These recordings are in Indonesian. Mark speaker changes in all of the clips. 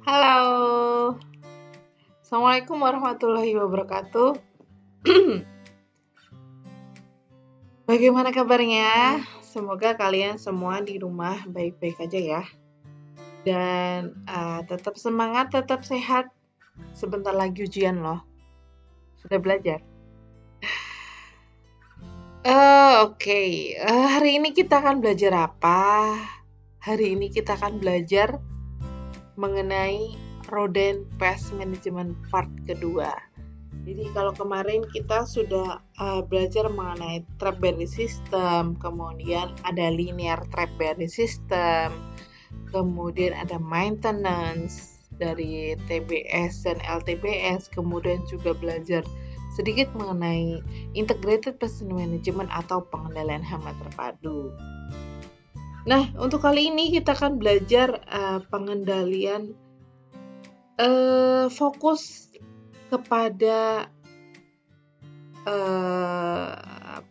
Speaker 1: Halo, Assalamualaikum warahmatullahi wabarakatuh. Bagaimana kabarnya? Semoga kalian semua di rumah baik-baik aja ya. Dan tetap semangat, tetap sehat. Sebentar lagi ujian loh. Sudah belajar? Oke. Hari ini kita akan belajar apa? Hari ini kita akan belajar mengenai Rodent Pest Management part kedua. Jadi kalau kemarin kita sudah belajar mengenai trap barrier system, kemudian ada linear trap barrier system, kemudian ada maintenance dari TBS dan LTBS, kemudian juga belajar sedikit mengenai integrated pest management atau pengendalian hama terpadu. Nah, untuk kali ini kita akan belajar pengendalian fokus kepada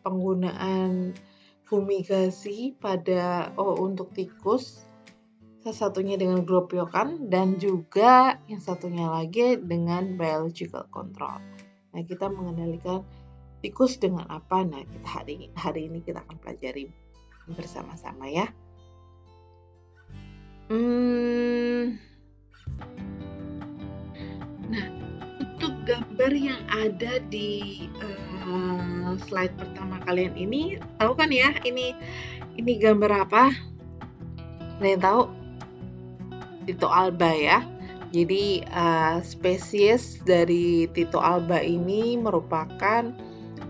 Speaker 1: penggunaan fumigasi untuk tikus, salah satunya dengan gropiokan dan juga yang satunya lagi dengan biological control. Nah, kita mengendalikan tikus dengan apa? Nah, kita hari ini kita akan pelajari bersama-sama ya. Nah, untuk gambar yang ada di slide pertama kalian ini, tahu kan ya ini gambar apa? Ada yang tahu? Tito alba ya. Jadi spesies dari Tito alba ini merupakan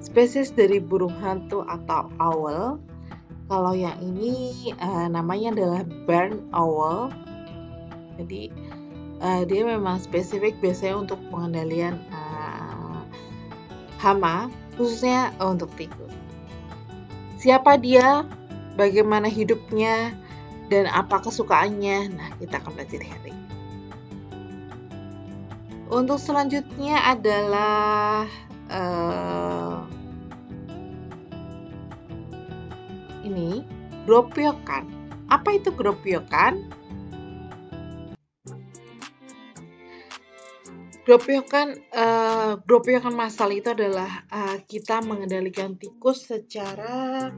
Speaker 1: spesies dari burung hantu atau owl. Kalau yang ini namanya adalah barn owl. Jadi dia memang spesifik biasanya untuk pengendalian hama, khususnya untuk tikus. Siapa dia? Bagaimana hidupnya? Dan apa kesukaannya? Nah, kita akan belajar hari ini. Untuk selanjutnya adalah ini gropiokan. Apa itu gropiokan? Gropiokan massal itu adalah kita mengendalikan tikus secara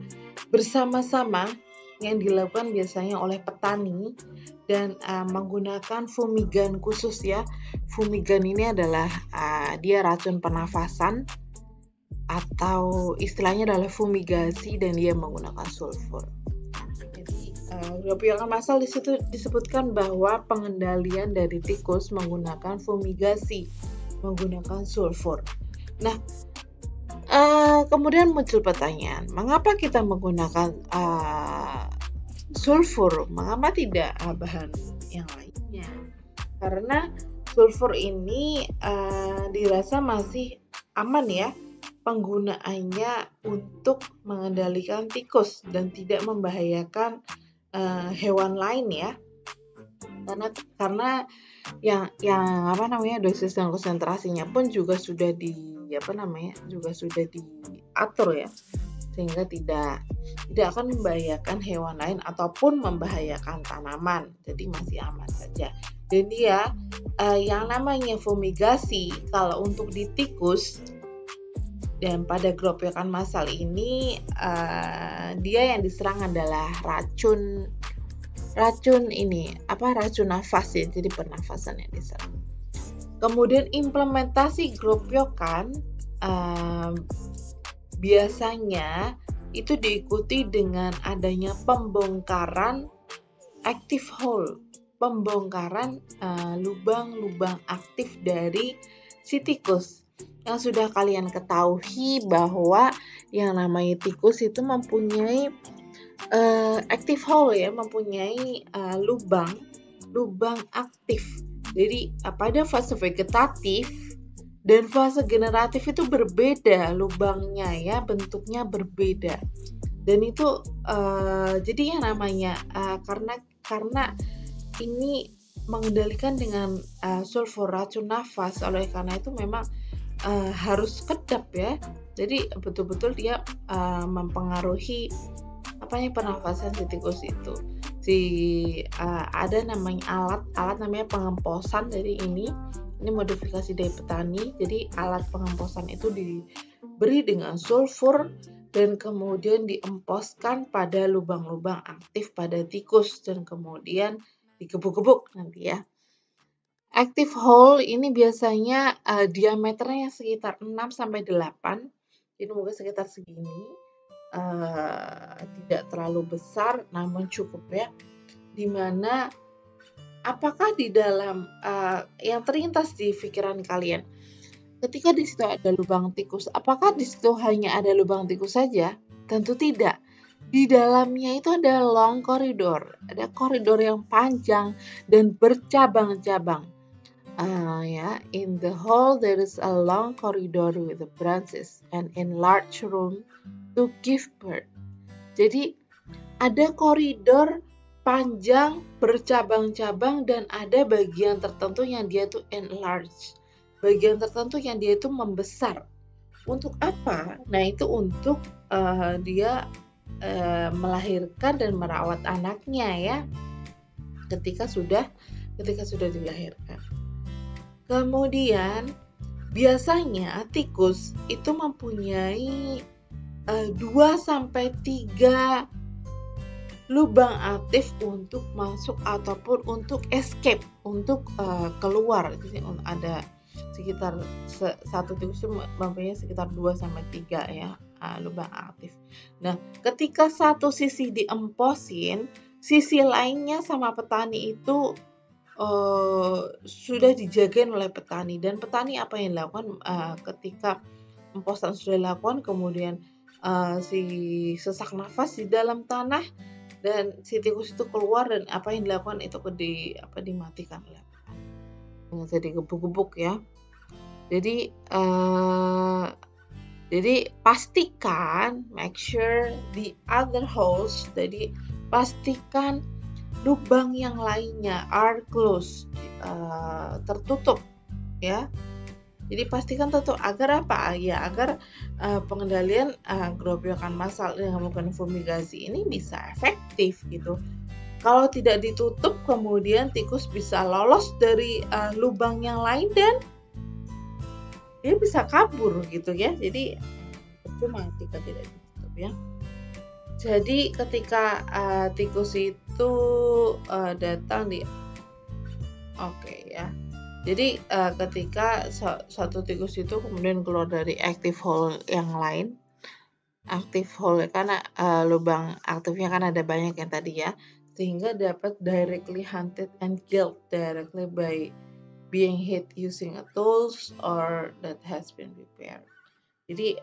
Speaker 1: bersama-sama yang dilakukan biasanya oleh petani dan menggunakan fumigan khusus ya. Fumigan ini adalah dia racun pernafasan atau istilahnya adalah fumigasi dan dia menggunakan sulfur. Gropiokan massal di situ disebutkan bahwa pengendalian dari tikus menggunakan fumigasi, menggunakan sulfur. Nah, kemudian muncul pertanyaan, mengapa kita menggunakan sulfur? Mengapa tidak bahan yang lainnya? Karena sulfur ini dirasa masih aman ya penggunaannya untuk mengendalikan tikus dan tidak membahayakan hewan lain ya, karena yang dosis dan konsentrasinya pun juga sudah diatur ya, sehingga tidak akan membahayakan hewan lain ataupun membahayakan tanaman, jadi masih aman saja. Dan dia yang namanya fumigasi kalau untuk di tikus dan pada gropiokan massal ini dia yang diserang adalah racun nafas ya, jadi pernafasan yang diserang. Kemudian implementasi gropiokan biasanya itu diikuti dengan adanya pembongkaran active hole, pembongkaran lubang-lubang aktif dari si tikus. Yang sudah kalian ketahui bahwa yang namanya tikus itu mempunyai active hole ya, mempunyai lubang aktif. Jadi pada fase vegetatif dan fase generatif itu berbeda lubangnya ya, bentuknya berbeda. Dan itu jadi yang namanya karena ini mengendalikan dengan sulfur racun nafas, oleh karena itu memang harus kedap ya. Jadi betul-betul dia mempengaruhi pernafasan si tikus itu. ada namanya alat namanya pengemposan. Jadi ini modifikasi dari petani. Jadi alat pengemposan itu diberi dengan sulfur dan kemudian diemposkan pada lubang-lubang aktif pada tikus dan kemudian digebuk-gebuk nanti ya. Active hole ini biasanya diameternya sekitar 6 sampai 8. Jadi mungkin sekitar segini. Tidak terlalu besar namun cukup ya. Dimana apakah di dalam yang terlintas di pikiran kalian ketika di situ ada lubang tikus, apakah di situ hanya ada lubang tikus saja? Tentu tidak. Di dalamnya itu ada long koridor, ada koridor yang panjang dan bercabang-cabang. In the hole there is a long corridor with the branches and enlarged room to give birth. Jadi ada koridor panjang, bercabang-cabang, dan ada bagian tertentu yang dia tuh enlarge. Bagian tertentu yang dia itu membesar. Untuk apa? Nah, itu untuk dia melahirkan dan merawat anaknya ya. Ketika sudah dilahirkan. Kemudian biasanya tikus itu mempunyai 2 sampai 3 lubang aktif untuk masuk ataupun untuk escape, untuk keluar. Jadi ada sekitar satu tikus itu mempunyai sekitar 2 sampai 3 ya lubang aktif. Nah, ketika satu sisi diemposin, sisi lainnya sama petani itu sudah dijagain oleh petani. Dan petani apa yang dilakukan ketika emposan sudah dilakukan, kemudian si sesak nafas di dalam tanah dan si tikus itu keluar, dan apa yang dilakukan itu dimatikan oleh petani. Jadi gebuk-gebuk ya. Jadi pastikan, make sure the other holes, jadi pastikan lubang yang lainnya are closed, tertutup ya. Jadi pastikan tutup agar apa? Ya agar pengendalian gerobekan massal dengan melakukan fumigasi ini bisa efektif gitu. Kalau tidak ditutup, kemudian tikus bisa lolos dari lubang yang lain dan dia bisa kabur gitu ya. Jadi cuma jika tidak ditutup ya. Jadi ketika tikus itu datang ya. Jadi ketika satu tikus itu kemudian keluar dari active hole yang lain, active hole karena lubang aktifnya kan ada banyak yang tadi ya, sehingga dapat directly hunted and killed directly by being hit using a tools or that has been prepared. Jadi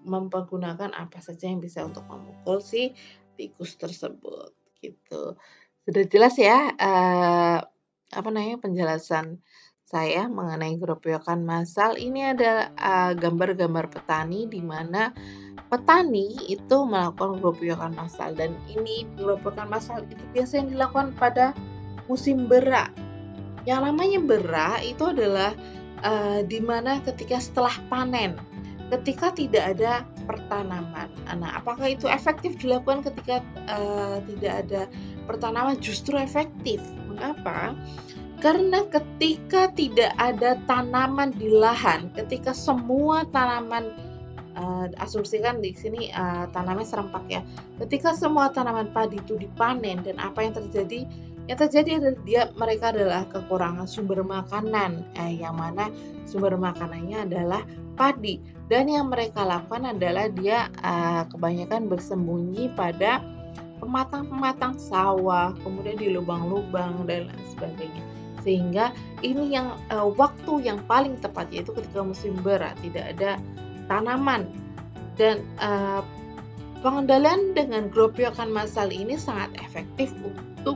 Speaker 1: mempergunakan apa saja yang bisa untuk memukul si tikus tersebut gitu. Sudah jelas ya penjelasan saya mengenai gerobekan massal. Ini ada gambar-gambar petani di mana petani itu melakukan gerobekan massal, dan ini gerobekan massal itu biasanya dilakukan pada musim bera. Yang namanya bera itu adalah di mana ketika setelah panen, ketika tidak ada pertanaman. Nah, apakah itu efektif dilakukan ketika tidak ada pertanaman? Justru efektif. Mengapa? Karena ketika tidak ada tanaman di lahan, ketika semua tanaman, asumsikan di sini tanamnya serempak ya. Ketika semua tanaman padi itu dipanen, dan apa yang terjadi? Yang terjadi adalah mereka adalah kekurangan sumber makanan, yang mana sumber makanannya adalah padi. Dan yang mereka lakukan adalah dia kebanyakan bersembunyi pada pematang-pematang sawah, kemudian di lubang-lubang dan lain sebagainya. Sehingga ini yang waktu yang paling tepat, yaitu ketika musim bera, tidak ada tanaman. Dan pengendalian dengan gerobekan massal ini sangat efektif untuk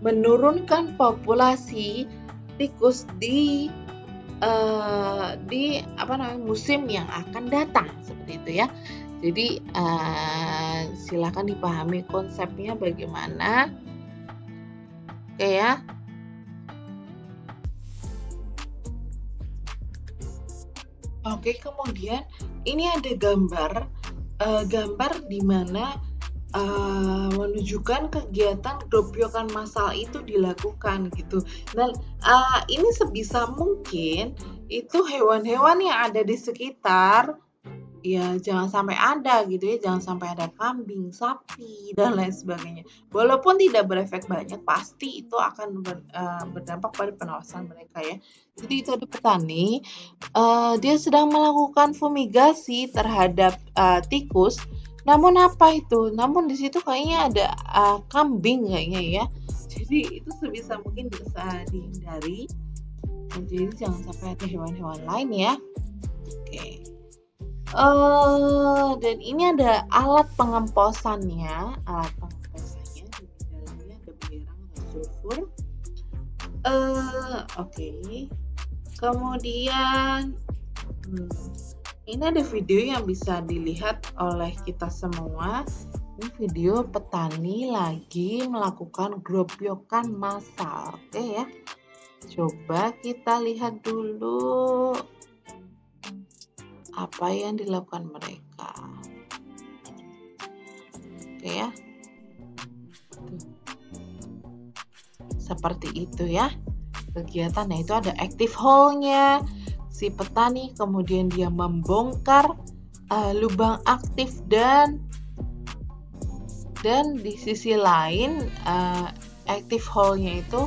Speaker 1: menurunkan populasi tikus di musim yang akan datang, seperti itu ya. Jadi silakan dipahami konsepnya bagaimana. Oke ya. Oke, kemudian ini ada gambar di mana menunjukkan kegiatan gropyokan massal itu dilakukan gitu. Dan ini sebisa mungkin itu hewan-hewan yang ada di sekitar ya jangan sampai ada gitu ya, jangan sampai ada kambing, sapi, dan lain sebagainya. Walaupun tidak berefek banyak, pasti itu akan berdampak pada pengawasan mereka ya. Jadi itu ada petani, dia sedang melakukan fumigasi terhadap tikus. Namun apa itu? Namun di situ kayaknya ada kambing kayaknya ya. Jadi itu sebisa mungkin bisa dihindari. Jadi jangan sampai ada hewan-hewan lain ya. Oke. Dan ini ada alat pengemposannya. Alat pengemposannya di dalamnya ada belerang dan sulfur. Oke. Kemudian ini ada video yang bisa dilihat oleh kita semua. Ini video petani lagi melakukan gropyokan massal. Oke ya. Coba kita lihat dulu apa yang dilakukan mereka. Oke ya. Seperti itu ya kegiatannya. Itu ada active hole-nya si petani, kemudian dia membongkar lubang aktif dan di sisi lain active hole-nya itu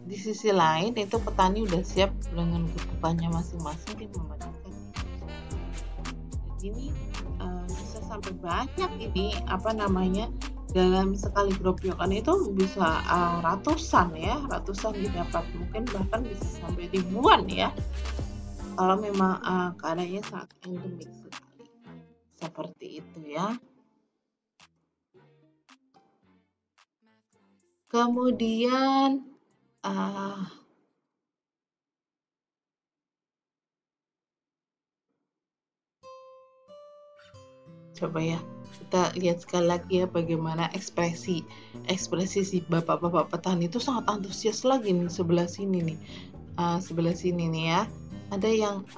Speaker 1: di sisi lain itu petani udah siap dengan gebukannya masing-masing dia memadamkan. Ini bisa sampai banyak ini dalam sekali gropyokan itu bisa ratusan didapat, mungkin bahkan bisa sampai ribuan ya kalau memang keadaannya sangat endemik sekali seperti itu ya. Kemudian coba ya kita lihat sekali lagi ya bagaimana ekspresi si bapak-bapak petani itu sangat antusias lagi nih sebelah sini nih ya. Ada yang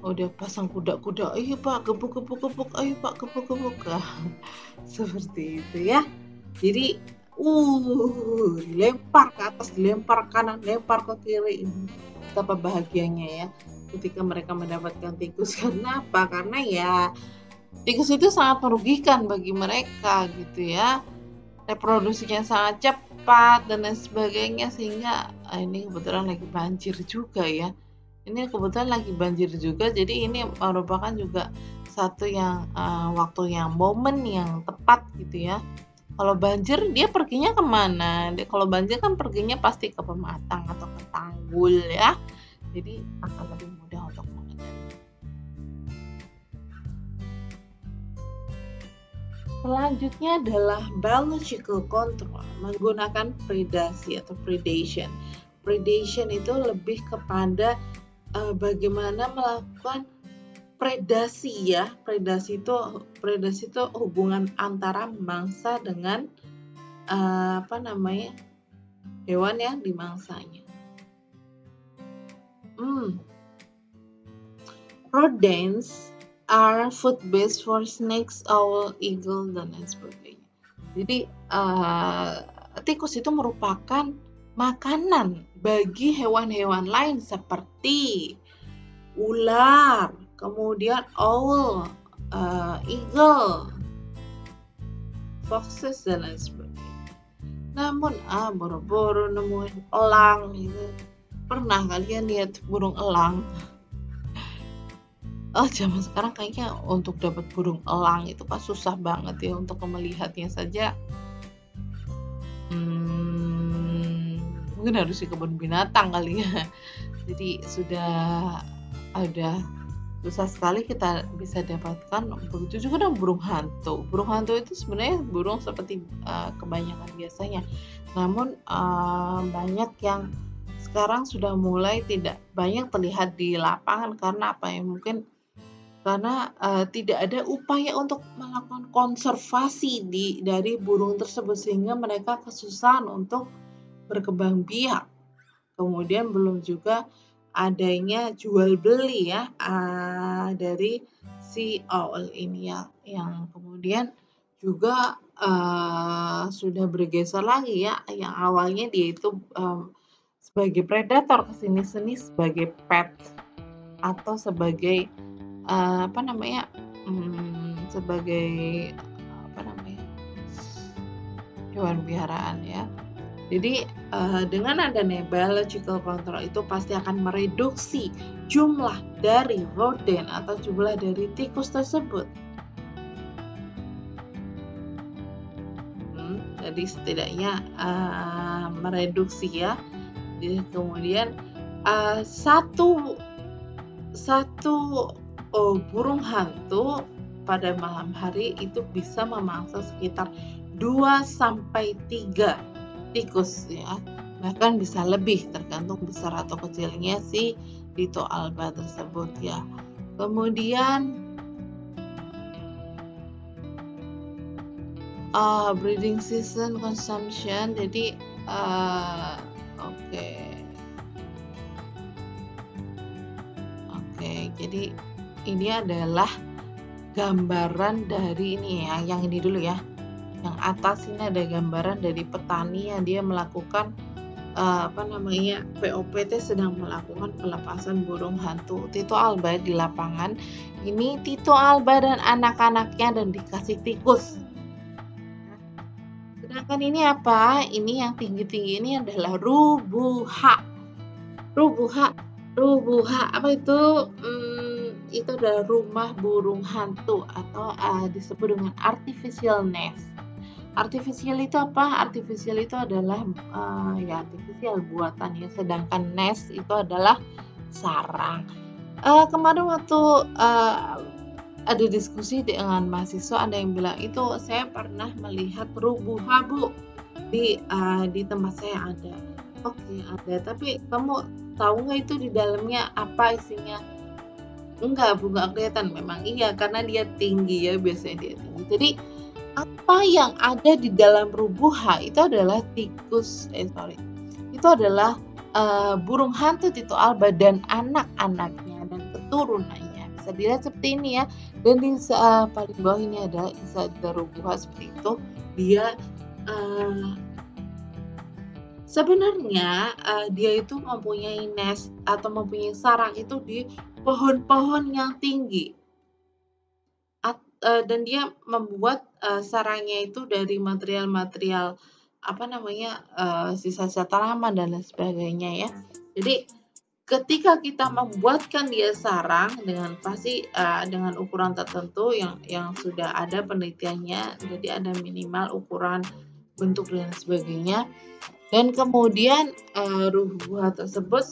Speaker 1: udah pasang kuda-kuda, ayo pak gebuk, ayo pak gebuk. Seperti itu ya. Jadi lempar ke atas, lempar kanan, lempar ke kiri. Betapa bahagianya ya ketika mereka mendapatkan tikus. Karena apa? Karena ya tikus itu sangat merugikan bagi mereka gitu ya. Reproduksinya sangat cepat dan lain sebagainya, sehingga ini kebetulan lagi banjir juga ya. Ini kebetulan lagi banjir juga, jadi ini merupakan juga satu yang waktu yang momen yang tepat gitu ya. Kalau banjir dia perginya kemana? Kalau banjir kan perginya pasti ke pematang atau ke tanggul ya. Jadi akan lebih mudah untuk mengendalikan. Selanjutnya adalah biological control menggunakan predasi atau predation. Predation itu lebih kepada bagaimana melakukan predasi ya. Predasi itu hubungan antara mangsa dengan hewan yang dimangsanya. Rodents are food base for snakes, owl, eagle, dan lain sebagainya. Jadi tikus itu merupakan makanan bagi hewan-hewan lain seperti ular, kemudian owl, eagle, foxes, dan lain sebagainya. Namun boro-boro nemuin elang gitu. Pernah kalian lihat burung elang? Zaman sekarang kayaknya untuk dapat burung elang itu kan susah banget ya, untuk melihatnya saja mungkin harus di kebun binatang kali ya. Jadi sudah ada susah sekali kita bisa dapatkan. Begitu juga dengan burung hantu. Burung hantu itu sebenarnya burung seperti kebanyakan biasanya. Namun banyak yang sekarang sudah mulai tidak banyak terlihat di lapangan. Karena apa ya? Mungkin karena tidak ada upaya untuk melakukan konservasi dari burung tersebut, sehingga mereka kesusahan untuk berkembang biak. Kemudian belum juga adanya jual beli ya dari si owl ini ya, yang kemudian juga sudah bergeser lagi ya, yang awalnya dia itu sebagai predator kesini-sini sebagai pet atau sebagai sebagai hewan peliharaan ya. Jadi dengan adanya biological control itu pasti akan mereduksi jumlah dari rodent atau jumlah dari tikus tersebut. Jadi setidaknya mereduksi ya. Jadi kemudian satu burung hantu pada malam hari itu bisa memangsa sekitar 2-3 tikus ya, bahkan bisa lebih tergantung besar atau kecilnya si Tito alba tersebut ya. Kemudian breeding season consumption, jadi jadi ini adalah gambaran dari ini ya, yang ini dulu ya. Yang atas ini ada gambaran dari petani yang dia melakukan POPT sedang melakukan pelepasan burung hantu Tito alba di lapangan. Ini Tito alba dan anak-anaknya dan dikasih tikus. Sedangkan ini apa? Ini yang tinggi-tinggi ini adalah rubuha. Rubuha apa itu? Itu adalah rumah burung hantu atau disebut dengan artificial nest. Artificial itu apa? Artificial itu adalah artificial buatan ya, sedangkan nest itu adalah sarang. Kemarin waktu ada diskusi dengan mahasiswa, ada yang bilang itu saya pernah melihat rubuha Bu di tempat saya ada. Oke, ada, tapi kamu tahu nggak itu di dalamnya apa isinya? Enggak Bu, nggak kelihatan. Memang iya, karena dia tinggi ya, biasanya dia tinggi. Jadi apa yang ada di dalam rubuha itu adalah itu adalah burung hantu Tito alba dan anak-anaknya dan keturunannya. Bisa dilihat seperti ini ya. Dan di paling bawah ini adalah inside the rubuha seperti itu. Dia sebenarnya dia itu mempunyai nest atau mempunyai sarang itu di pohon-pohon yang tinggi. Dan dia membuat sarangnya itu dari material-material sisa-sisa tanaman dan lain sebagainya ya. Jadi ketika kita membuatkan dia sarang dengan dengan ukuran tertentu yang sudah ada penelitiannya, jadi ada minimal ukuran bentuk dan sebagainya. Dan kemudian rubuha tersebut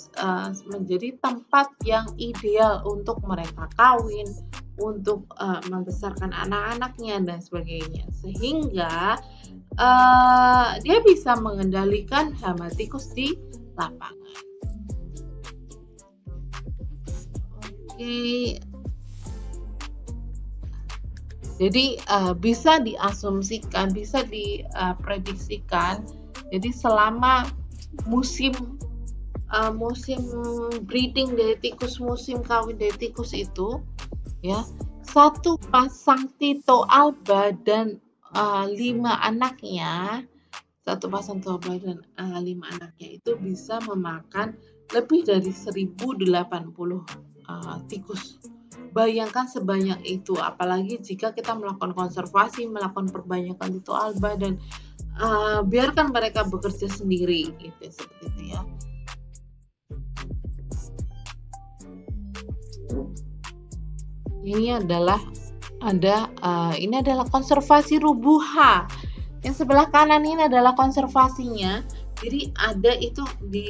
Speaker 1: menjadi tempat yang ideal untuk mereka kawin, untuk membesarkan anak-anaknya dan sebagainya, sehingga dia bisa mengendalikan hama tikus di lapangan. Jadi bisa diasumsikan, bisa diprediksikan. Jadi selama musim breeding dari tikus, musim kawin dari tikus itu ya, satu pasang Tito alba dan 5 anaknya, itu bisa memakan lebih dari 1080 tikus. Bayangkan sebanyak itu, apalagi jika kita melakukan konservasi, melakukan perbanyakan Tito alba dan biarkan mereka bekerja sendiri gitu, seperti itu ya. Ini adalah konservasi rubuha. Yang sebelah kanan ini adalah konservasinya. Jadi ada itu di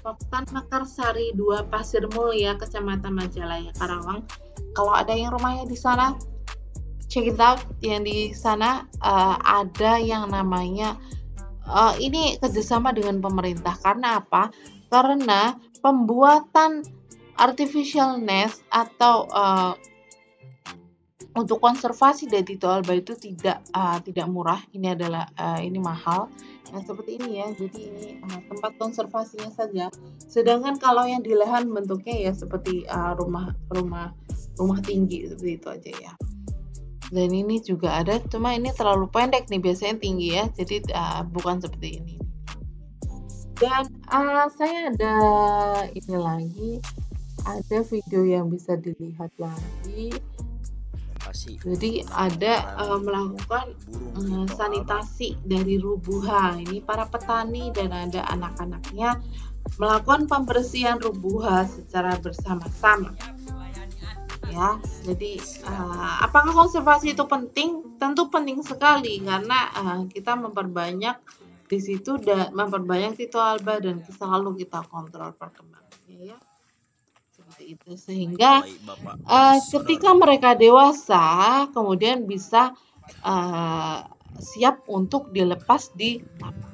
Speaker 1: Poktan Mekarsari 2 Pasir Mulia, Kecamatan Majalaya, Karawang. Kalau ada yang rumahnya di sana, check it out. Yang di sana ada yang namanya ini kerjasama dengan pemerintah. Karena apa? Karena pembuatan artificial nest atau untuk konservasi dari Tito alba itu tidak murah. Ini adalah ini mahal. Nah, seperti ini ya. Jadi ini tempat konservasinya saja. Sedangkan kalau yang di lahan bentuknya ya seperti rumah tinggi, seperti itu aja ya. Dan ini juga ada, cuma ini terlalu pendek nih, biasanya tinggi ya, jadi bukan seperti ini. Dan saya ada ini lagi, ada video yang bisa dilihat lagi. Jadi ada melakukan sanitasi dari rubuha. Ini para petani dan ada anak-anaknya melakukan pembersihan rubuha secara bersama-sama. Ya, jadi apakah konservasi itu penting? Tentu penting sekali karena kita memperbanyak di situ dan memperbanyak Tito alba dan selalu kita kontrol perkembangannya ya. Seperti itu sehingga ketika mereka dewasa kemudian bisa siap untuk dilepas di tapak.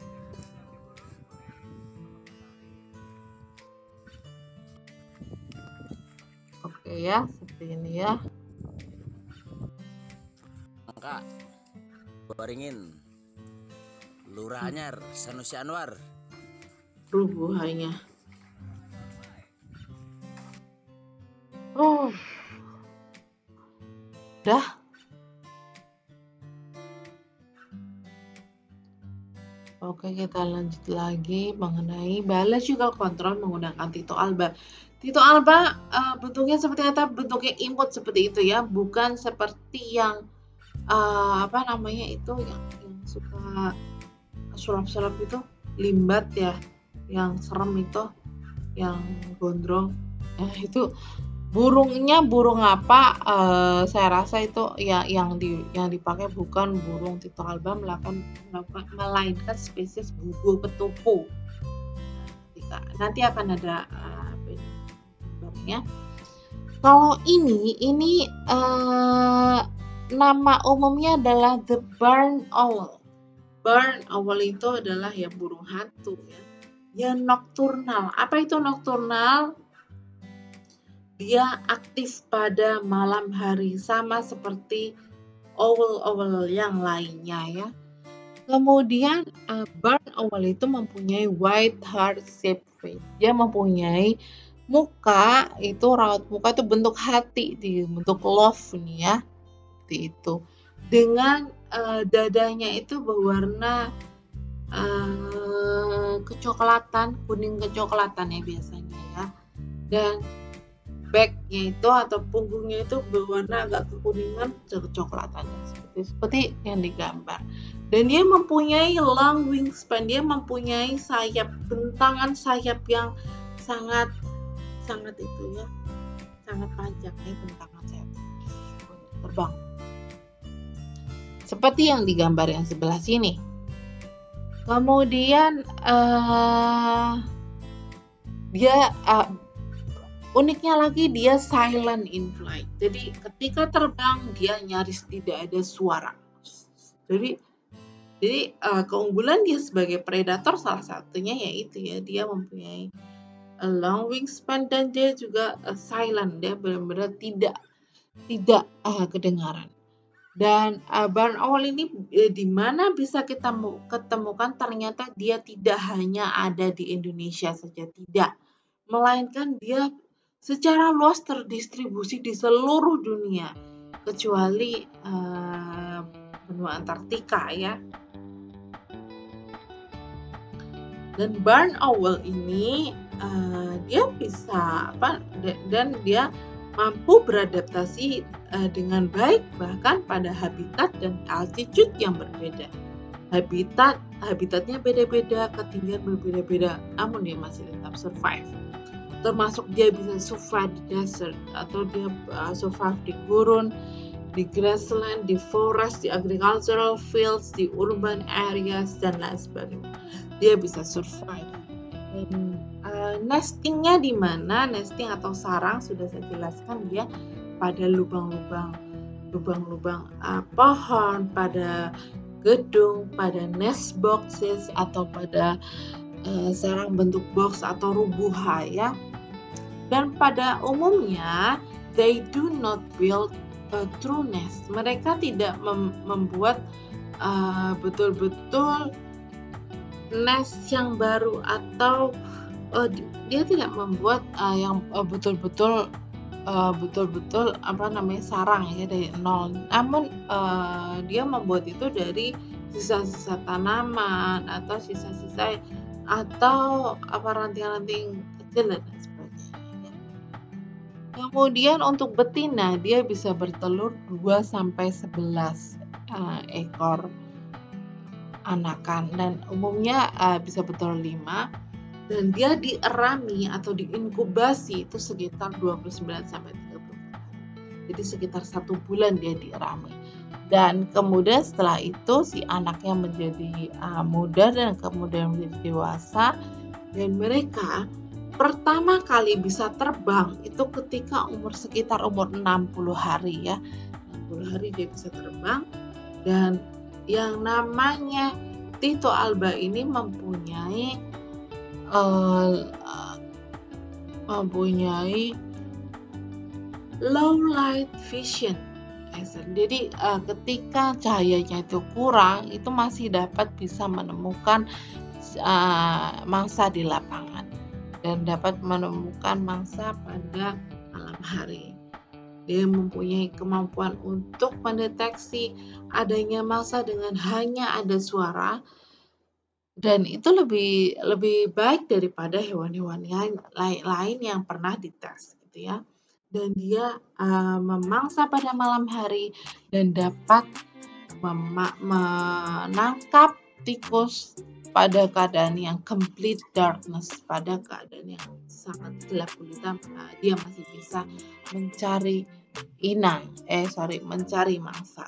Speaker 1: Oke ya, seperti ini ya.
Speaker 2: Kak, Waringin, Lurah Anyar, Sanusi Anwar.
Speaker 1: Rubuhanya. Oh, dah. Oke, kita lanjut lagi mengenai biological control menggunakan Tito alba. Tito alba bentuknya seperti apa? Bentuknya imut seperti itu ya, bukan seperti yang apa namanya itu yang suka sulap-sulap itu, limbat ya, yang serem itu, yang gondrong. Nah, itu burungnya burung apa? Saya rasa itu ya yang dipakai bukan burung Tito alba, melainkan spesies bugo ketupu. Nanti akan ada gambarnya. Kalau ini nama umumnya adalah the barn owl. Barn owl itu adalah ya burung hantu ya. Yang nokturnal. Apa itu nokturnal? Dia aktif pada malam hari sama seperti owl-owl yang lainnya ya. Kemudian barn owl itu mempunyai white heart shaped face. Dia mempunyai muka itu, raut muka itu bentuk hati, di bentuk love nih ya. Seperti itu. Dengan dadanya itu berwarna kecoklatan, kuning kecoklatan ya biasanya ya. Dan backnya itu atau punggungnya itu berwarna agak kekuningan kecoklatan seperti yang digambar. Dan dia mempunyai long wingspan, dia mempunyai sayap, bentangan sayap yang sangat itu ya, sangat panjang ya, bentangan sayap terbang. Seperti yang digambar yang sebelah sini. Kemudian dia uniknya lagi dia silent in flight. Jadi ketika terbang dia nyaris tidak ada suara. Jadi keunggulan dia sebagai predator salah satunya yaitu ya dia mempunyai a long wingspan dan dia juga silent, dia benar-benar tidak kedengaran. Dan barn owl ini di mana bisa kita ketemukan, ternyata dia tidak hanya ada di Indonesia saja, tidak, melainkan dia secara luas terdistribusi di seluruh dunia kecuali benua Antartika ya. Dan barn owl ini dia bisa dan dia mampu beradaptasi dengan baik bahkan pada habitat dan altitude yang berbeda. Habitatnya beda-beda, ketinggian berbeda-beda, namun dia masih tetap survive. Termasuk dia bisa survive di desert atau dia survive di gurun, di grassland, di forest, di agricultural fields, di urban areas dan lain sebagainya. Dia bisa survive. Dan nestingnya di mana? Nesting atau sarang sudah saya jelaskan, dia pada lubang-lubang pohon, pada gedung, pada nest boxes atau pada sarang bentuk box atau rubuha ya. Dan pada umumnya they do not build a true nest. Mereka tidak membuat betul-betul nest yang baru atau dia tidak membuat yang betul-betul betul-betul sarang ya dari nol. Namun dia membuat itu dari sisa-sisa tanaman atau sisa-sisa atau ranting-ranting kecil dan lain sebagainya. Kemudian untuk betina dia bisa bertelur 2 sampai 11 ekor anakan dan umumnya bisa bertelur 5 dan dia dierami atau diinkubasi itu sekitar 29 sampai 30 hari. Jadi sekitar 1 bulan dia dierami. Dan kemudian setelah itu si anaknya menjadi muda dan kemudian menjadi dewasa dan mereka pertama kali bisa terbang itu ketika sekitar umur 60 hari ya. 60 hari dia bisa terbang dan yang namanya Tito alba ini mempunyai low light vision. Jadi ketika cahayanya itu kurang, itu masih dapat bisa menemukan mangsa di lapangan dan dapat menemukan mangsa pada malam hari. Dia mempunyai kemampuan untuk mendeteksi adanya mangsa dengan hanya ada suara. Dan itu lebih baik daripada hewan-hewan lain yang pernah dites gitu ya. Dan dia memangsa pada malam hari dan dapat menangkap tikus pada keadaan yang complete darkness, pada keadaan yang sangat gelap gulita. Dia masih bisa mencari mencari mangsa.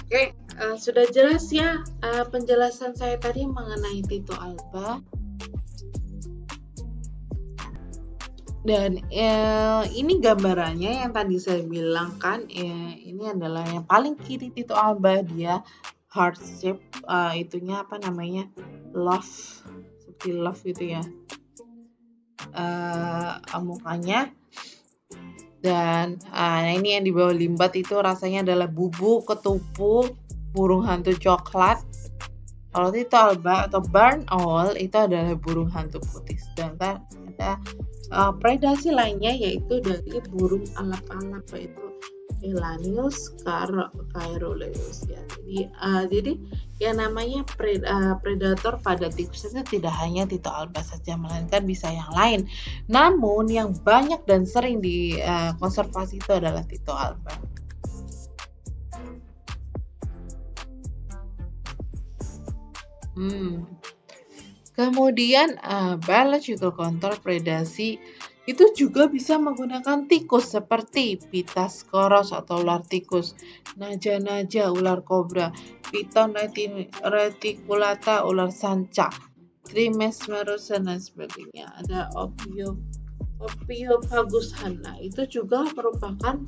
Speaker 1: Oke. Sudah jelas ya penjelasan saya tadi mengenai Tito alba. Dan ini gambarannya yang tadi saya bilang kan, ini adalah yang paling kiri Tito alba, dia heart shape, itunya love, seperti love gitu ya mukanya. Dan ini yang di bawah limbat itu rasanya adalah bubuk ketupu burung hantu coklat. Kalau Tito alba atau barn owl itu adalah burung hantu putih. Sedangkan ada predasi lainnya yaitu dari burung alap-alap yaitu Elanius caeruleus ya. Jadi yang namanya predator pada tikus itu tidak hanya Tito alba saja, melainkan bisa yang lain. Namun yang banyak dan sering dikonservasi itu adalah Tito alba. Kemudian biological control predasi itu juga bisa menggunakan tikus seperti Pittosporus atau ular tikus, naja-naja ular kobra, Piton reticulata ular sanca, Trimesmerus dan sebagainya. Ada Ophiopagus hanna itu juga merupakan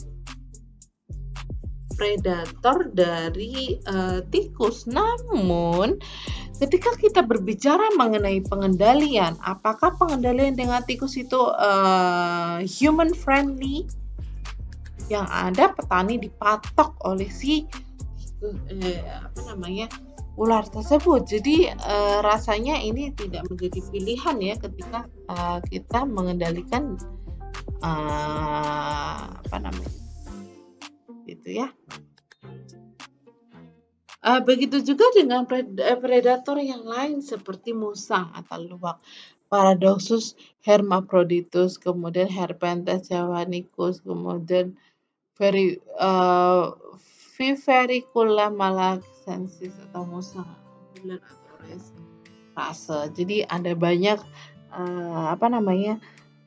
Speaker 1: predator dari tikus. Namun ketika kita berbicara mengenai pengendalian, apakah pengendalian dengan tikus itu human friendly? Yang ada petani dipatok oleh si ular tersebut. Jadi rasanya ini tidak menjadi pilihan ya ketika kita mengendalikan gitu ya. Begitu juga dengan predator yang lain seperti musang atau luwak, Paradoxus hermaphroditus, kemudian Herpentes javanicus, kemudian Vivericula malacensis atau musang bulan atau rase. Jadi ada banyak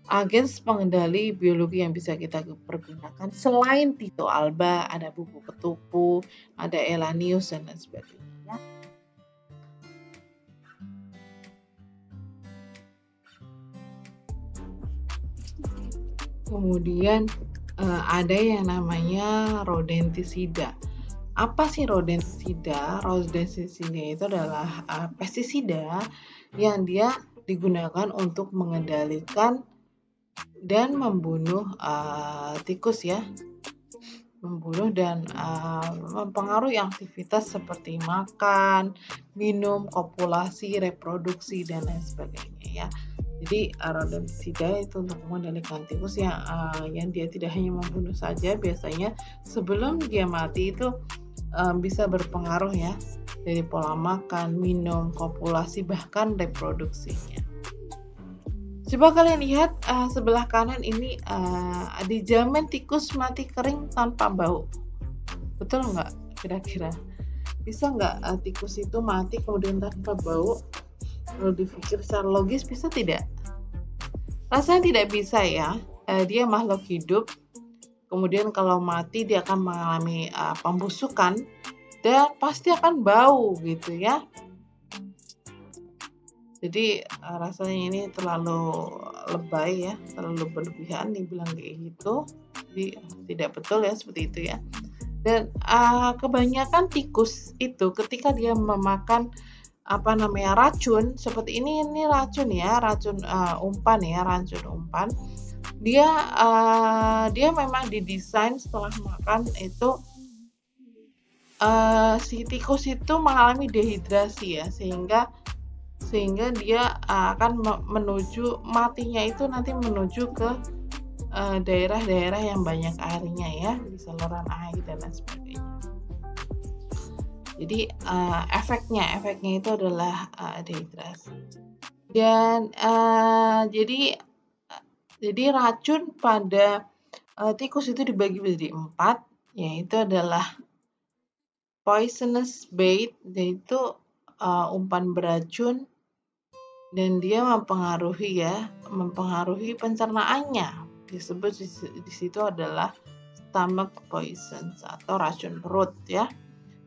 Speaker 1: agens pengendali biologi yang bisa kita pergunakan. Selain Tito alba, ada bubuk ketupu, ada Elanius dan lain sebagainya. Kemudian ada yang namanya rodentisida. Apa sih rodentisida? Rodentisida itu adalah pestisida yang dia digunakan untuk mengendalikan dan membunuh tikus ya, membunuh dan mempengaruhi aktivitas seperti makan, minum, kopulasi, reproduksi dan lain sebagainya ya. Jadi rodentisida itu untuk mengendalikan tikus yang dia tidak hanya membunuh saja, biasanya sebelum dia mati itu bisa berpengaruh ya dari pola makan, minum, kopulasi, bahkan reproduksinya. Coba kalian lihat sebelah kanan ini dijamin tikus mati kering tanpa bau. Betul nggak kira-kira? Bisa nggak tikus itu mati kemudian tanpa bau? Kalau dipikir secara logis bisa tidak? Rasanya tidak bisa ya. Dia makhluk hidup. Kemudian kalau mati dia akan mengalami pembusukan dan pasti akan bau gitu ya. Jadi rasanya ini terlalu lebay ya, terlalu berlebihan dibilang kayak gitu. Jadi tidak betul ya seperti itu ya. Dan kebanyakan tikus itu ketika dia memakan racun seperti ini racun ya, racun umpan ya, racun umpan. Dia memang didesain setelah makan itu si tikus itu mengalami dehidrasi ya, sehingga dia akan menuju matinya itu nanti menuju ke daerah-daerah yang banyak airnya ya, di saluran air dan lain sebagainya. Jadi efeknya itu adalah dehidrasi. Dan jadi racun pada tikus itu dibagi menjadi 4, yaitu adalah poisonous bait, yaitu umpan beracun, dan dia mempengaruhi pencernaannya. Disebut di situ adalah stomach poisons atau racun perut ya.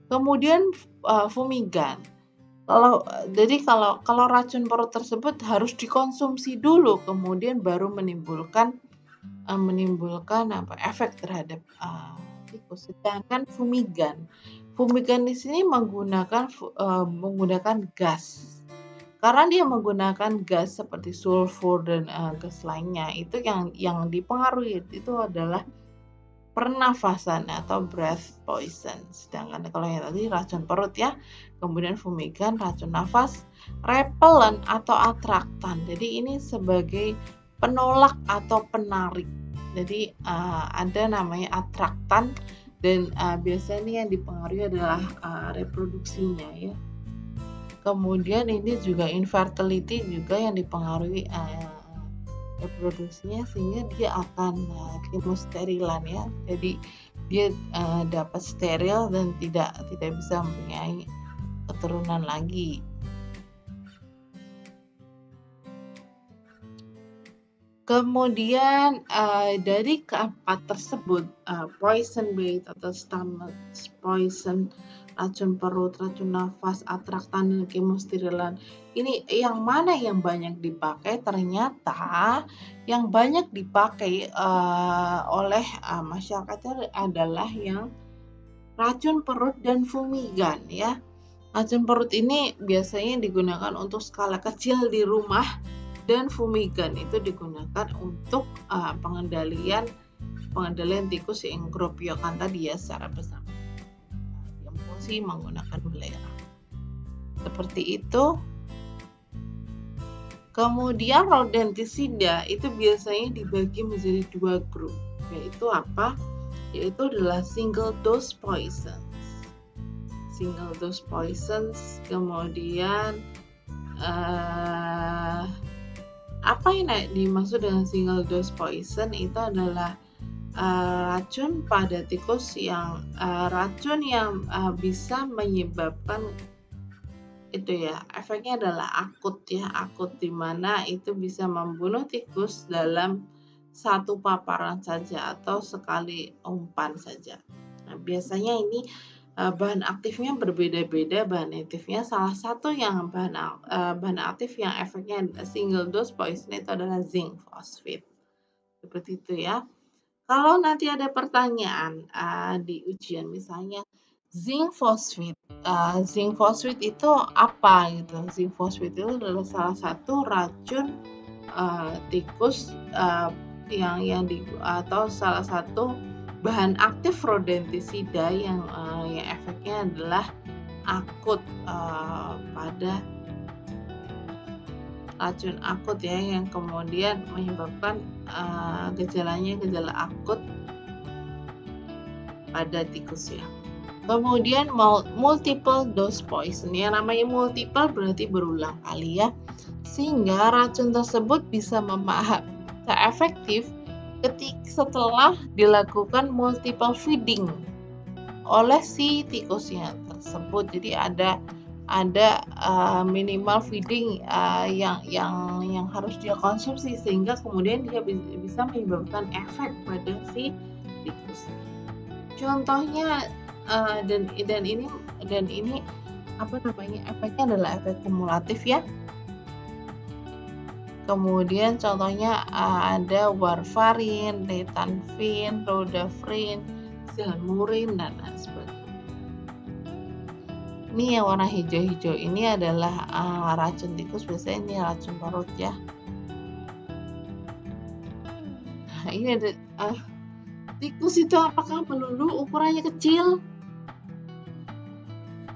Speaker 1: Kemudian fumigan. Kalau racun perut tersebut harus dikonsumsi dulu, kemudian baru menimbulkan efek terhadap tikus. Sedangkan fumigan di sini menggunakan gas. Karena dia menggunakan gas seperti sulfur dan gas lainnya, itu yang dipengaruhi itu adalah pernafasan atau breath poison. Sedangkan kalau yang tadi racun perut ya, kemudian fumigan racun nafas, repellent atau atraktan. Jadi ini sebagai penolak atau penarik. Jadi ada namanya atraktan dan biasanya yang dipengaruhi adalah reproduksinya ya. Kemudian ini juga infertility juga yang dipengaruhi reproduksinya, sehingga dia akan kemosterilan ya. Jadi dia dapat steril dan tidak bisa mempunyai keturunan lagi. Kemudian dari keempat tersebut, poison bait atau stomach poison, racun perut, racun nafas, atraktan, dan kemosterilan. Ini yang mana yang banyak dipakai? Ternyata yang banyak dipakai oleh masyarakat adalah yang racun perut dan fumigan ya. Racun perut ini biasanya digunakan untuk skala kecil di rumah, dan fumigan itu digunakan untuk pengendalian tikus yang keropiokan tadi ya secara bersama. Menggunakan belerang seperti itu. Kemudian rodentisida itu biasanya dibagi menjadi 2 grup, yaitu apa? Yaitu adalah single dose poisons. Kemudian apa yang dimaksud dengan single dose poison? Itu adalah racun pada tikus yang bisa menyebabkan itu ya, efeknya adalah akut di mana itu bisa membunuh tikus dalam satu paparan saja atau sekali umpan saja. Nah, biasanya ini bahan aktifnya berbeda-beda. Bahan aktifnya salah satu yang bahan aktif yang efeknya single dose poison itu adalah zinc phosphate. Seperti itu ya. Kalau nanti ada pertanyaan di ujian, misalnya zinc phosphate itu apa gitu? Zinc phosphate itu adalah salah satu racun tikus atau salah satu bahan aktif rodentisida yang efeknya adalah akut pada racun akut ya, yang kemudian menyebabkan gejalanya gejala akut pada tikus ya. Kemudian multiple dose poison. Yang namanya multiple berarti berulang kali ya. Sehingga racun tersebut bisa efektif setelah dilakukan multiple feeding oleh si tikusnya tersebut. Jadi ada minimal feeding yang harus dia konsumsi sehingga kemudian dia bisa menyebabkan efek pada si tikus. Contohnya dan ini efeknya adalah efek kumulatif ya. Kemudian contohnya ada warfarin, ritonavir, rodavirin, silymarin dan lain sebagainya. Ini yang warna hijau-hijau ini adalah racun tikus, biasanya ini racun parut ya. Nah, ini ada tikus itu apakah melulu ukurannya kecil?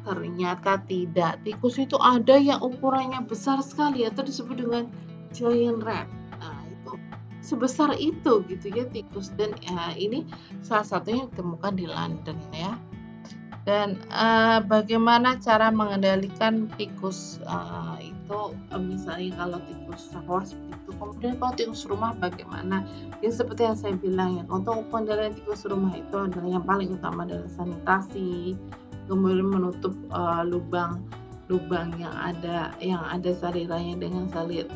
Speaker 1: Ternyata tidak. Tikus itu ada yang ukurannya besar sekali atau disebut dengan giant rat. Nah, itu sebesar itu gitu ya tikus, dan ini salah satunya ditemukan di London ya. Dan bagaimana cara mengendalikan tikus itu misalnya kalau tikus sawah seperti itu. Kemudian kalau tikus rumah bagaimana? Ya seperti yang saya bilang ya, untuk pengendalian tikus rumah itu adalah yang paling utama adalah sanitasi, kemudian menutup lubang yang ada salurannya dengan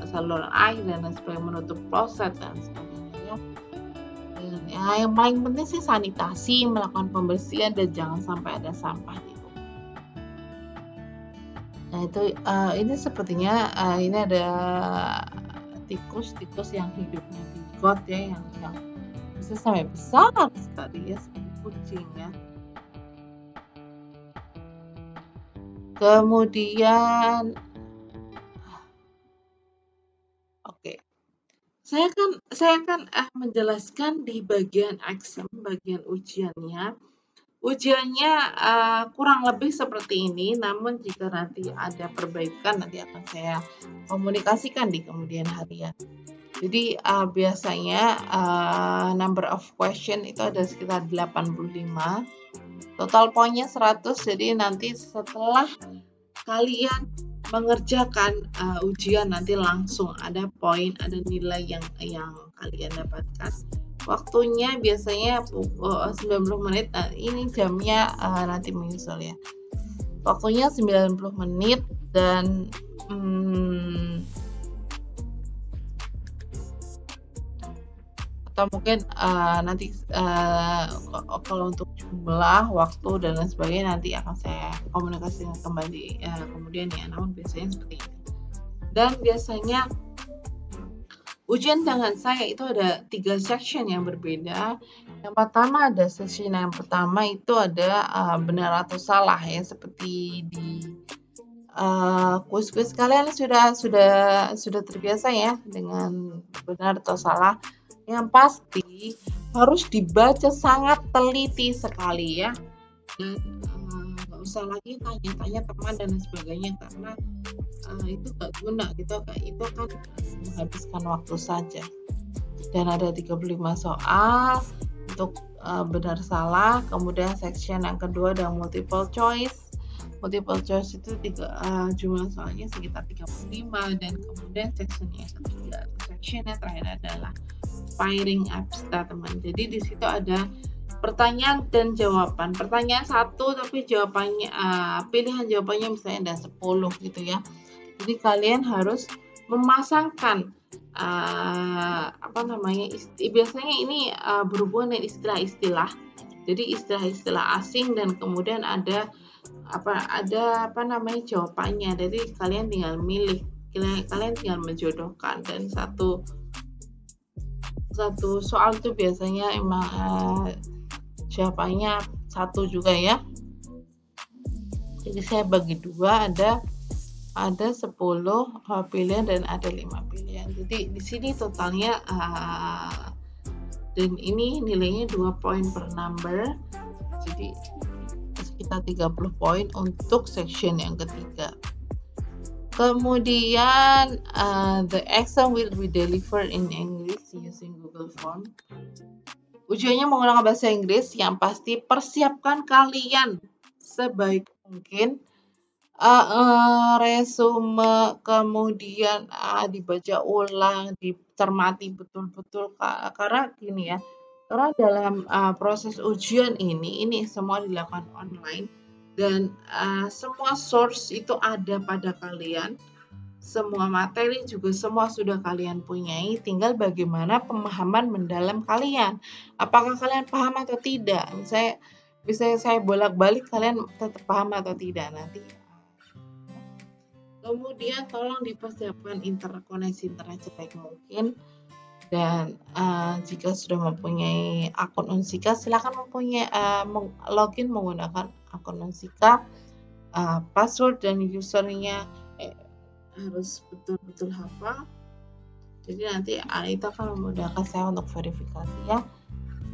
Speaker 1: saluran air dan sebagainya, menutup kloset dan sebagainya. Yang paling penting sih sanitasi, melakukan pembersihan dan jangan sampai ada sampah di rumah. Nah itu ini sepertinya ini ada tikus yang hidupnya di got ya, yang bisa sampai besar sekali ya, seperti kucing ya. Kemudian saya akan menjelaskan di bagian exam, bagian ujiannya. Ujiannya kurang lebih seperti ini, namun jika nanti ada perbaikan nanti akan saya komunikasikan di kemudian hari ya. Jadi biasanya number of question itu ada sekitar 85. Total poinnya 100, jadi nanti setelah kalian mengerjakan ujian nanti langsung ada poin, ada nilai yang kalian dapatkan. Waktunya biasanya 90 menit, ini jamnya nanti menyusul ya. Waktunya 90 menit dan atau mungkin nanti kalau untuk jumlah waktu dan lain sebagainya nanti akan saya komunikasikan kembali kemudian ya, namun biasanya seperti ini. Dan biasanya ujian dengan saya itu ada 3 section yang berbeda. Yang pertama ada section yang pertama itu ada benar atau salah ya, seperti di kuis-kuis kalian sudah terbiasa ya dengan benar atau salah. Yang pasti harus dibaca sangat teliti sekali ya, dan nggak usah lagi tanya-tanya teman dan sebagainya karena itu nggak guna gitu, itu kan menghabiskan waktu saja. Dan ada 35 soal untuk benar salah. Kemudian section yang kedua ada multiple choice. Multiple choice itu jumlah soalnya sekitar 35, dan kemudian section yang ketiga atau section yang terakhir adalah firing up statement. Jadi di situ ada pertanyaan dan jawaban. Pertanyaan 1 tapi jawabannya pilihan jawabannya misalnya ada 10 gitu ya. Jadi kalian harus memasangkan biasanya ini berhubungan dengan istilah-istilah. Jadi istilah-istilah asing dan kemudian ada jawabannya. Jadi kalian tinggal milih, kalian tinggal menjodohkan, dan satu soal itu biasanya emang jawabannya 1 juga ya. Jadi saya bagi 2, ada 10 pilihan dan ada 5 pilihan. Jadi di sini totalnya dan ini nilainya 2 poin per number. Jadi sekitar 30 poin untuk section yang ketiga. Kemudian the exam will be delivered in English using Google Form. Ujiannya menggunakan bahasa Inggris. Yang pasti persiapkan kalian sebaik mungkin resume, kemudian dibaca ulang, dicermati betul-betul, karena gini ya, karena dalam proses ujian ini semua dilakukan online dan semua source itu ada pada kalian, semua materi juga semua sudah kalian punyai, tinggal bagaimana pemahaman mendalam kalian, apakah kalian paham atau tidak. Misalnya saya bolak-balik, kalian tetap paham atau tidak nanti. Kemudian tolong dipersiapkan koneksi internet sebaik mungkin, dan jika sudah mempunyai akun Unsika, silakan login menggunakan akun Unsika. Password dan usernya harus betul-betul hafal. Jadi nanti itu akan memudahkan saya untuk verifikasi ya.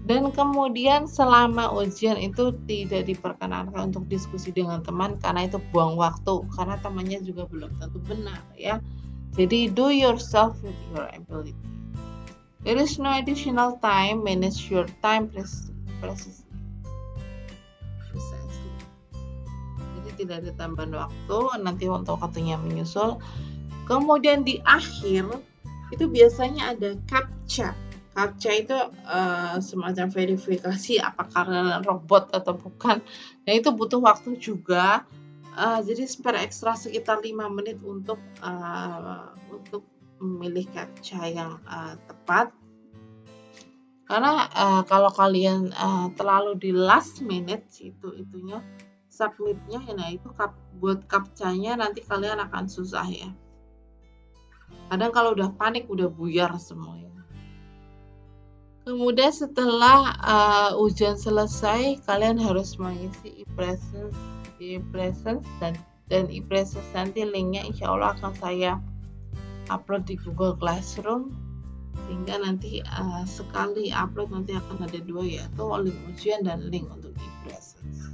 Speaker 1: Dan kemudian selama ujian itu tidak diperkenankan untuk diskusi dengan teman karena itu buang waktu, karena temannya juga belum tentu benar ya. Jadi do yourself with your ability. There is no additional time, manage your time precisely. Jadi tidak ada tambahan waktu, nanti untuk waktunya menyusul. Kemudian di akhir itu biasanya ada CAPTCHA. CAPTCHA itu semacam verifikasi apakah kalian robot atau bukan. Nah itu butuh waktu juga. Jadi spare ekstra sekitar 5 menit untuk memilih CAPTCHA yang tepat. Karena kalau kalian terlalu di last minute itunya submitnya, nah itu buat CAPTCHA-nya nanti kalian akan susah ya. Kadang kalau udah panik udah buyar semuanya. Kemudian setelah ujian selesai, kalian harus mengisi e-presence dan e-presence nanti linknya insya Allah akan saya upload di Google Classroom, sehingga nanti sekali upload nanti akan ada 2, yaitu link ujian dan link untuk e-presence.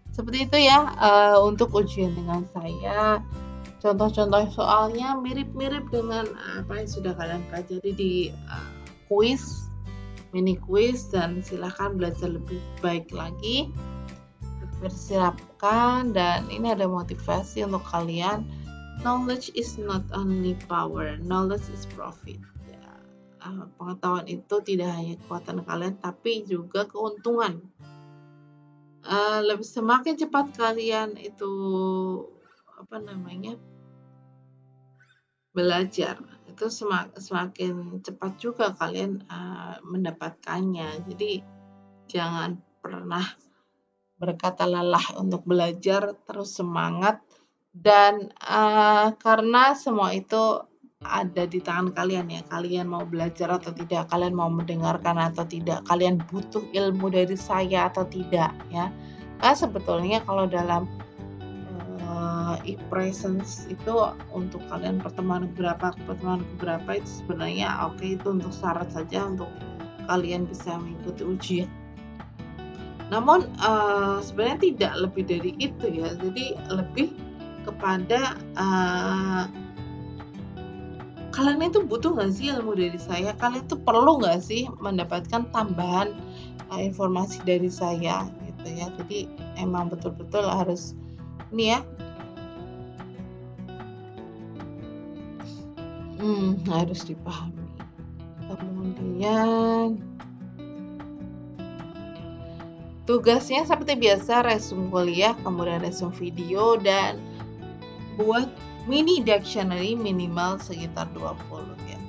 Speaker 1: Seperti itu ya untuk ujian dengan saya. Contoh-contoh soalnya mirip-mirip dengan apa yang sudah kalian pelajari di mini quiz, dan silahkan belajar lebih baik lagi, persiapkan, dan ini ada motivasi untuk kalian. Knowledge is not only power, knowledge is profit. Ya, pengetahuan itu tidak hanya kekuatan kalian, tapi juga keuntungan. Semakin cepat kalian itu belajar, itu semakin cepat juga kalian mendapatkannya. Jadi jangan pernah berkata lelah untuk belajar, terus semangat, dan karena semua itu ada di tangan kalian ya. Kalian mau belajar atau tidak, kalian mau mendengarkan atau tidak, kalian butuh ilmu dari saya atau tidak ya. Karena sebetulnya kalau dalam e-presence itu untuk kalian pertemuan keberapa itu sebenarnya oke, itu untuk syarat saja untuk kalian bisa mengikuti ujian. Namun sebenarnya tidak lebih dari itu ya. Jadi lebih kepada kalian itu butuh nggak sih ilmu dari saya? Kalian itu perlu nggak sih mendapatkan tambahan informasi dari saya gitu ya. Jadi emang betul-betul harus ini ya. Harus dipahami. Kemudian tugasnya seperti biasa, resume kuliah, kemudian resume video, dan buat mini dictionary minimal sekitar 20 ya.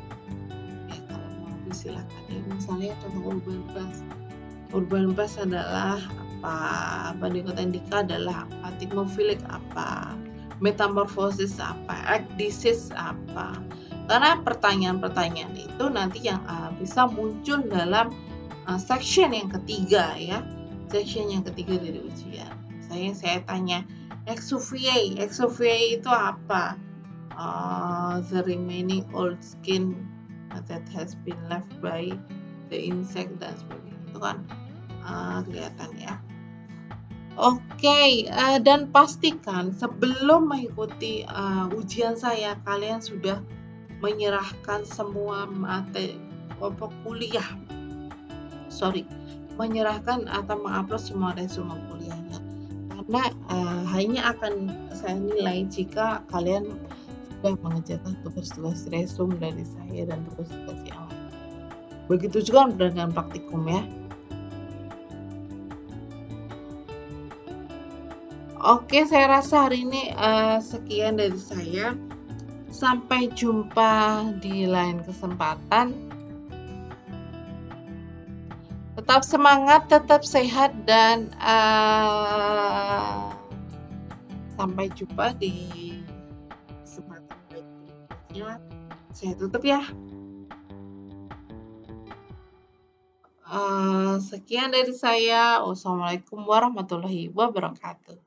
Speaker 1: Kalau mau silakan ya. Misalnya contoh urban bus adalah apa, banding kota Indika adalah apa, Timofilik apa, metamorfosis apa, ekdisis apa. Karena pertanyaan-pertanyaan itu nanti yang bisa muncul dalam section yang ketiga ya. Section yang ketiga dari ujian. Saya tanya exuvia itu apa? The remaining old skin that has been left by the insect dan sebagainya. Itu kan kelihatan ya. Oke, dan pastikan sebelum mengikuti ujian saya, kalian sudah menyerahkan semua menyerahkan atau mengupload semua resume kuliahnya. Karena hanya akan saya nilai jika kalian sudah mengerjakan tugas-tugas resume dari saya dan tugas-tugas yang lain. Begitu juga dengan praktikum ya. Oke, saya rasa hari ini sekian dari saya. Sampai jumpa di lain kesempatan. Tetap semangat, tetap sehat, dan sampai jumpa di kesempatan berikutnya. Saya tutup ya. Sekian dari saya. Wassalamualaikum warahmatullahi wabarakatuh.